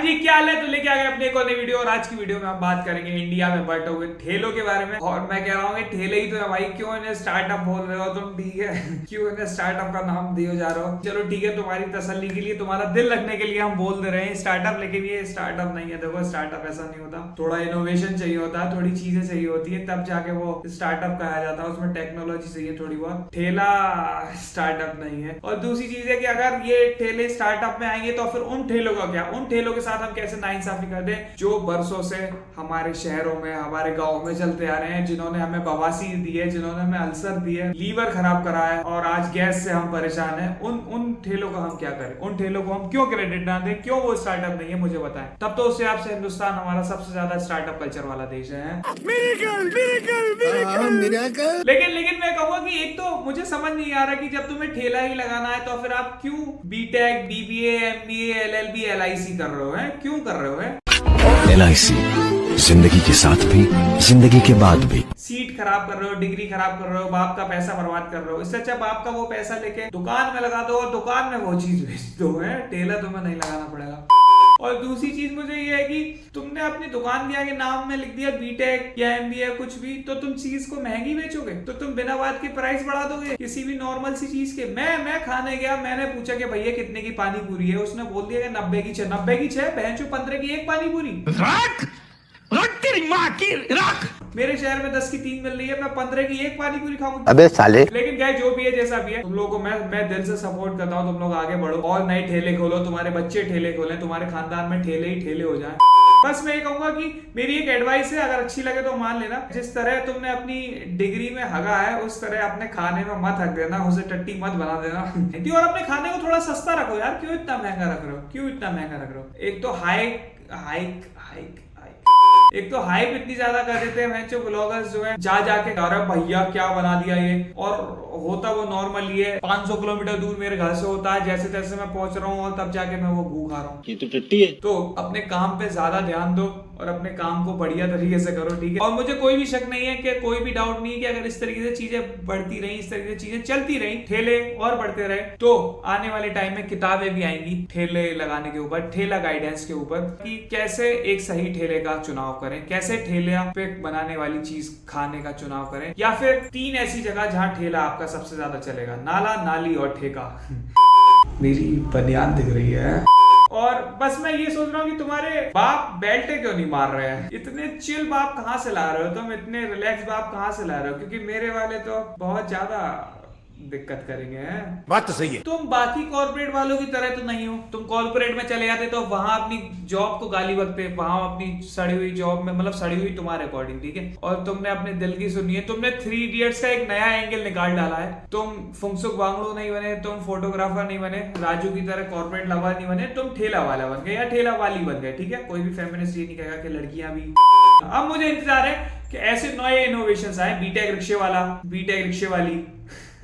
जी क्या हाल है, तो लेके आ गए अपने एक और नई वीडियो। और आज की वीडियो में हम बात करेंगे इंडिया में बढ़ते हुए ठेलों के बारे में। और मैं कह रहा हूँ ठेले ही तो है भाई, क्यों इन्हें स्टार्टअप बोल रहे हो तुम, ठीक है? क्यों इन्हें स्टार्टअप का नाम दिए जा रहे हो? चलो ठीक है, तुम्हारी तसल्ली के लिए, तुम्हारा दिल रखने के लिए हम बोल दे रहे हैं स्टार्टअप, लेकिन ये स्टार्टअप नहीं है। देखो स्टार्टअप ऐसा नहीं होता, थोड़ा इनोवेशन चाहिए होता है, थोड़ी चीजें चाहिए होती है, तब जाके वो स्टार्टअप कहा जाता है। उसमें टेक्नोलॉजी चाहिए थोड़ी बहुत। ठेला स्टार्टअप नहीं है। और दूसरी चीज है कि अगर ये ठेले स्टार्टअप में आएंगे तो फिर उन ठेलों का क्या, उन ठेलों के साथ हम कैसे नाइंसाफी कर दें जो बरसों से हमारे शहरों में, हमारे गांव में चलते आ रहे हैं, जिन्होंने हमें बवासीर दी है, जिन्होंने हमें अल्सर दी है, लीवर खराब करा है और आज गैस से हम परेशान हैं। उन ठेलों का हम क्या करें? उन ठेलों को हम क्यों क्रेडिट ना दें? क्यों वो स्टार्टअप नहीं है, मुझे बताएं। तब तो उससे आपसे हिंदुस्तान हमारा सबसे ज्यादा स्टार्टअप कल्चर वाला देश है। लेकिन मैं कहूंगा कि एक तो मुझे समझ नहीं आ रहा कि जब तुम्हें ठेला ही लगाना है तो फिर आप क्यों B Tech, BBA, MBA, LLB, LIC कर रहे हो? हैं क्यों कर रहे हो? हैं एलआईसी, जिंदगी के साथ भी जिंदगी के बाद भी। सीट खराब कर रहे हो, डिग्री खराब कर रहे हो, बाप का पैसा बर्बाद कर रहे हो। इससे अच्छा बाप का वो पैसा लेके दुकान में लगा दो और दुकान में वो चीज बेच दो। है ठेला तुम्हें नहीं लगाना पड़ेगा। और दूसरी चीज मुझे ये है कि तुमने अपनी दुकान के आगे नाम में लिख दिया बीटेक या एमबीए कुछ भी, तो तुम चीज को महंगी बेचोगे? तो तुम बिना बात के प्राइस बढ़ा दोगे किसी भी नॉर्मल सी चीज के? मैं खाने गया, मैंने पूछा कि भैया कितने की पानी पूरी है? उसने बोल दिया कि 90 की 6। 90 की 6? बहन चो 15 की एक पानी पूरी। मेरे शहर में 10 की 3 मिल रही है, मैं 15 की एक पानी पूरी खाऊंगा? अबे साले। लेकिन क्या जो भी है जैसा भी है, तुम लोगों को मैं दिल से सपोर्ट करता हूँ। तुम लोग आगे बढ़ो और नए ठेले खोलो, तुम्हारे बच्चे ठेले खोलें, तुम्हारे खानदान में ठेले ही ठेले हो जाएं। बस मैं ये कहूंगा कि मेरी एक एडवाइस है, अगर अच्छी लगे तो मान लेना। जिस तरह तुमने अपनी डिग्री में हगा है, उस तरह अपने खाने में मत हक देना, उसे टट्टी मत बना देना। और अपने खाने को थोड़ा सस्ता रखो यार। क्यों इतना महंगा रख रहे हो? क्यों इतना महंगा रख रहे हो? एक तो एक तो हाइप इतनी ज्यादा कर देते हैं जो ब्लॉगर्स जो है, जा जाके अरे भैया क्या बना दिया ये, और होता वो नॉर्मल ही है। 500 किलोमीटर दूर मेरे घर से होता है, जैसे तैसे मैं पहुंच रहा हूँ और तब जाके मैं वो भूख खा रहा हूँ। ये तो टट्टी है। तो अपने काम पे ज्यादा ध्यान दो और अपने काम को बढ़िया तरीके से करो, ठीक है? और मुझे कोई भी शक नहीं है, कि कोई भी डाउट नहीं है कि अगर इस तरीके से चीजें बढ़ती रही, इस तरीके से चीजें चलती रही, ठेले और बढ़ते रहे, तो आने वाले टाइम में किताबें भी आएंगी ठेले लगाने के ऊपर, ठेला गाइडेंस के ऊपर, कि कैसे एक सही ठेले का चुनाव करें, कैसे ठेले पे बनाने वाली चीज खाने का चुनाव करें, या फिर 3 ऐसी जगह जहां ठेला आपका सबसे ज्यादा चलेगा: नाला, नाली और ठेका। मेरी बनियान दिख रही है। और बस मैं ये सोच रहा हूँ कि तुम्हारे बाप बेल्टे क्यों नहीं मार रहे हैं? इतने चिल बाप कहाँ से ला रहे हो तुम? इतने रिलैक्स बाप कहाँ से ला रहे हो? क्योंकि मेरे वाले तो बहुत ज्यादा दिक्कत करेंगे। हैं बात तो सही है। तुम बाकी कॉर्पोरेट वालों की तरह तो नहीं हो। तुम कॉर्पोरेट में चले जाते तो वहां अपनी जॉब को गाली बकते, वहां अपनी सड़ी हुई जॉब में, मतलब सड़ी हुई तुम्हारे अकॉर्डिंग, ठीक है? और तुमने अपने दिल की सुनी है। तुमने 3 इडियट्स का एक नया एंगल निकाल डाला है। तुम फुंगसुक वांगड़ू नहीं बने, तुम फोटोग्राफर नहीं बने, राजू की तरह कॉर्पोरेट लवर नहीं बने, तुम ठेला वाला बन गए या ठेला वाली बन गए, ठीक है? कोई भी फेमिनिस्ट ये नहीं कहेगा कि लड़कियां भी। अब मुझे इंतजार है कि ऐसे नए इनोवेशंस आए। बीटेक रिक्शे वाला, बीटेक रिक्शे वाली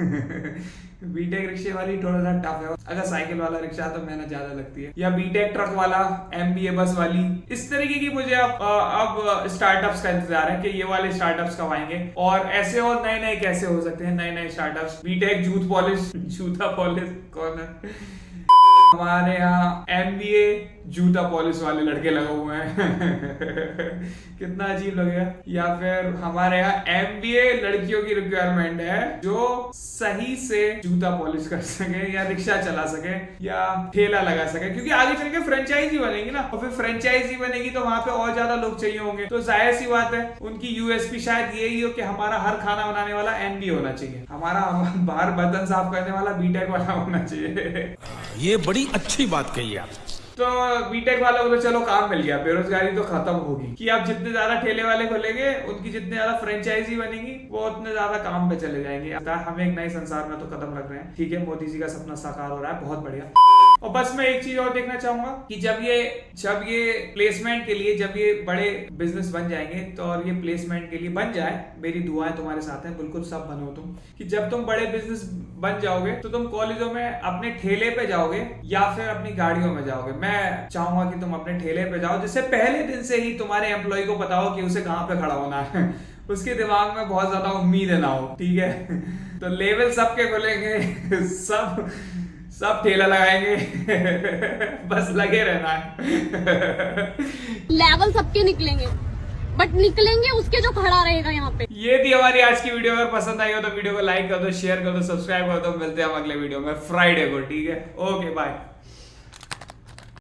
बीटेक रिक्शे वाली थोड़ा सा टफ है। अगर साइकिल वाला रिक्शा तो मेहनत ज्यादा लगती है। या बीटेक ट्रक वाला, एमबीए बस वाली, इस तरीके की मुझे अब स्टार्टअप्स का इंतजार है कि ये वाले स्टार्टअप्स कब आएंगे। और ऐसे और नए नए कैसे हो सकते हैं नए नए स्टार्टअप्स? बीटेक जूत पॉलिश, जूता पॉलिश कौन है? हमारे यहाँ एमबीए जूता पॉलिश वाले लड़के लगे हुए हैं। कितना अजीब लगेगा। या फिर हमारे यहाँ एमबीए लड़कियों की रिक्वायरमेंट है जो सही से जूता पॉलिश कर सके, या रिक्शा चला सके, या ठेला लगा सके, क्योंकि आगे चल के फ्रेंचाइजी बनेगी ना। और फिर फ्रेंचाइजी बनेगी तो वहां पे और ज्यादा लोग चाहिए होंगे। तो जाहिर सी बात है उनकी यूएसपी शायद यही हो कि हमारा हर खाना बनाने वाला एमबीए होना चाहिए, हमारा बाहर बर्तन साफ करने वाला बीटेक वाला होना चाहिए। ये बड़ी अच्छी बात कही आप। तो बीटेक वालों को तो चलो काम मिल गया, बेरोजगारी तो खत्म होगी। कि आप जितने ज्यादा ठेले वाले खोलेंगे, उनकी जितने ज्यादा फ्रेंचाइजी बनेगी, वो उतने ज्यादा काम पे चले जाएंगे। हम एक नए संसार में तो कदम रख रहे हैं, ठीक है? मोदी जी का सपना साकार हो रहा है, बहुत बढ़िया। और बस मैं एक चीज और देखना चाहूंगा कि जब ये प्लेसमेंट के लिए, जब ये बड़े बिजनेस बन जाएंगे, तो और ये प्लेसमेंट के लिए बन जाए, मेरी दुआएं तुम्हारे साथ हैं, बिल्कुल सब बनो तुम। कि जब तुम बड़े बिजनेस बन जाओगे तो तुम कॉलेजों में अपने ठेले पे जाओगे या फिर अपनी गाड़ियों में जाओगे। मैं चाहूंगा कि तुम अपने ठेले पे जाओ, जिससे पहले दिन से ही तुम्हारे एम्प्लॉय को पता हो कि उसे कहाँ पे खड़ा होना है। उसके दिमाग में बहुत ज्यादा उम्मीद ना हो, ठीक है? तो लेवल सबके खुलेंगे, सब ठेला लगाएंगे बस लगे रहना है लेवल सबके निकलेंगे, बट निकलेंगे उसके जो खड़ा रहेगा यहाँ पे। ये थी हमारी आज की वीडियो। अगर पसंद आई हो तो वीडियो को लाइक कर दो, शेयर कर दो, सब्सक्राइब कर दो। मिलते हैं हम अगले वीडियो में फ्राइडे को, ठीक है? Okay bye.